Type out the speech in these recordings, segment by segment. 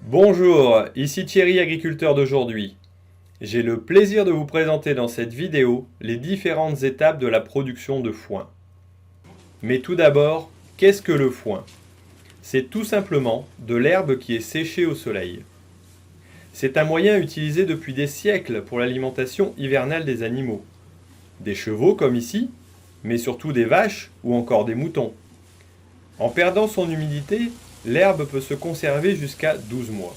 Bonjour, ici Thierry, agriculteur d'aujourd'hui. J'ai le plaisir de vous présenter dans cette vidéo les différentes étapes de la production de foin. Mais tout d'abord, qu'est-ce que le foin? C'est tout simplement de l'herbe qui est séchée au soleil. C'est un moyen utilisé depuis des siècles pour l'alimentation hivernale des animaux. Des chevaux comme ici, mais surtout des vaches ou encore des moutons. En perdant son humidité, l'herbe peut se conserver jusqu'à 12 mois.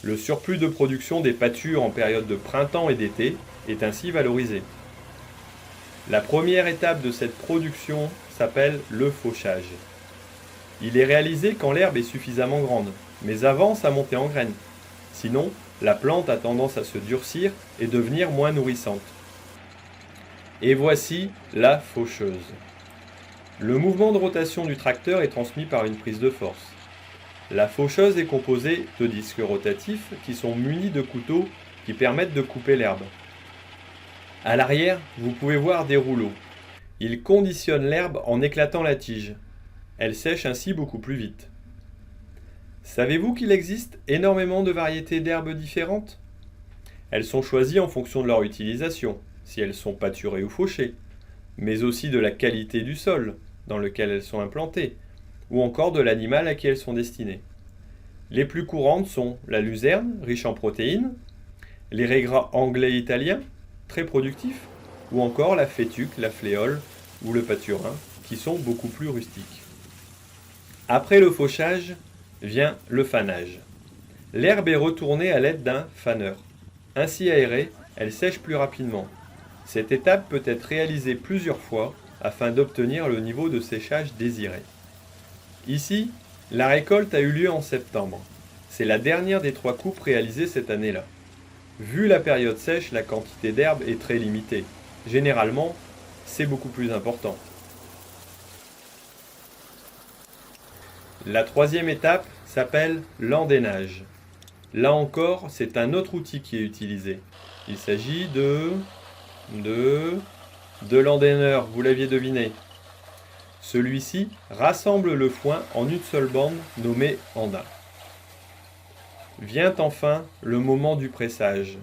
Le surplus de production des pâtures en période de printemps et d'été est ainsi valorisé. La première étape de cette production s'appelle le fauchage. Il est réalisé quand l'herbe est suffisamment grande, mais avant sa montée en graines. Sinon, la plante a tendance à se durcir et devenir moins nourrissante. Et voici la faucheuse. Le mouvement de rotation du tracteur est transmis par une prise de force. La faucheuse est composée de disques rotatifs qui sont munis de couteaux qui permettent de couper l'herbe. À l'arrière, vous pouvez voir des rouleaux. Ils conditionnent l'herbe en éclatant la tige. Elle sèche ainsi beaucoup plus vite. Savez-vous qu'il existe énormément de variétés d'herbes différentes? Elles sont choisies en fonction de leur utilisation, si elles sont pâturées ou fauchées, mais aussi de la qualité du sol dans lequel elles sont implantées, ou encore de l'animal à qui elles sont destinées. Les plus courantes sont la luzerne, riche en protéines, les raigrats anglais et italiens, très productifs, ou encore la fétuque, la fléole ou le paturin, qui sont beaucoup plus rustiques. Après le fauchage vient le fanage. L'herbe est retournée à l'aide d'un faneur. Ainsi aérée, elle sèche plus rapidement. Cette étape peut être réalisée plusieurs fois afin d'obtenir le niveau de séchage désiré. Ici, la récolte a eu lieu en septembre. C'est la dernière des 3 coupes réalisées cette année-là. Vu la période sèche, la quantité d'herbe est très limitée. Généralement, c'est beaucoup plus important. La troisième étape s'appelle l'endainage. Là encore, c'est un autre outil qui est utilisé. Il s'agit de l'endaineur, vous l'aviez deviné. Celui-ci rassemble le foin en une seule bande nommée andin. Vient enfin le moment du pressage.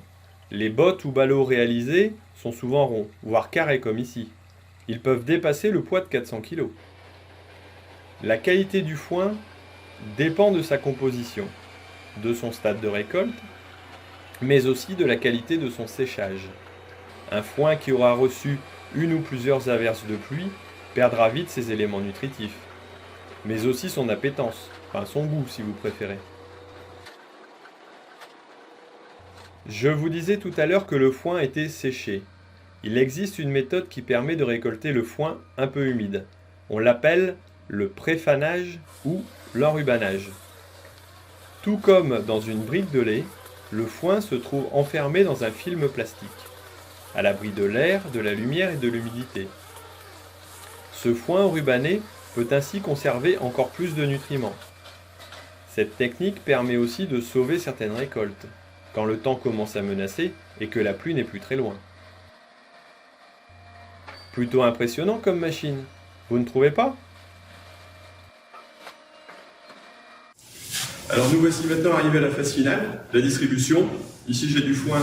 Les bottes ou ballots réalisés sont souvent ronds, voire carrés comme ici. Ils peuvent dépasser le poids de 400 kg. La qualité du foin dépend de sa composition, de son stade de récolte, mais aussi de la qualité de son séchage. Un foin qui aura reçu une ou plusieurs averses de pluie perdra vite ses éléments nutritifs, mais aussi son appétence, enfin son goût si vous préférez. Je vous disais tout à l'heure que le foin était séché. Il existe une méthode qui permet de récolter le foin un peu humide. On l'appelle le préfanage ou l'enrubanage. Tout comme dans une brique de lait, le foin se trouve enfermé dans un film plastique, à l'abri de l'air, de la lumière et de l'humidité. Ce foin enrubanné peut ainsi conserver encore plus de nutriments. Cette technique permet aussi de sauver certaines récoltes, quand le temps commence à menacer et que la pluie n'est plus très loin. Plutôt impressionnant comme machine, vous ne trouvez pas? Alors nous voici maintenant arrivés à la phase finale, la distribution. Ici j'ai du foin,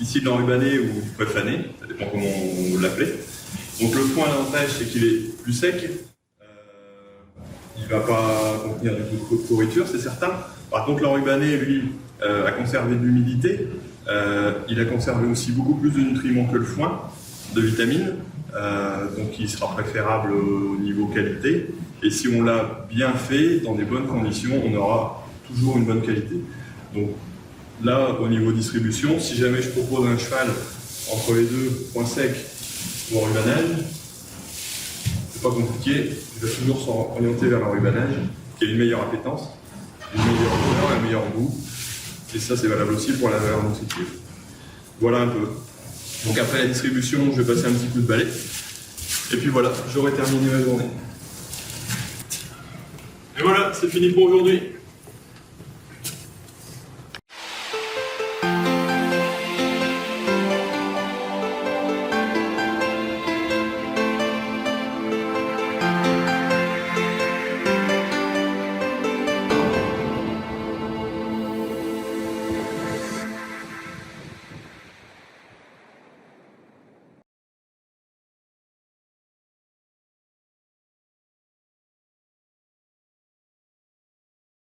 ici de l'enrubané ou du préfané, ça dépend comment on l'appelait. Donc le foin, l'avantage c'est qu'il est plus sec, il ne va pas contenir du tout de pourriture, c'est certain. Par contre l'enrubané, lui, a conservé de l'humidité, il a conservé aussi beaucoup plus de nutriments que le foin, de vitamines, donc il sera préférable au niveau qualité. Et si on l'a bien fait, dans des bonnes conditions, on aura toujours une bonne qualité. Donc là, au niveau distribution, si jamais je propose un cheval entre les deux, point sec ou enrubanage, c'est pas compliqué, il va toujours s'orienter vers l'enrubanage, qui a une meilleure appétence, une meilleure odeur, un meilleur goût, et ça c'est valable aussi pour la valeur nutritive. Voilà un peu. Donc après la distribution, je vais passer un petit coup de balai, et puis voilà, j'aurai terminé ma journée. Et voilà, c'est fini pour aujourd'hui.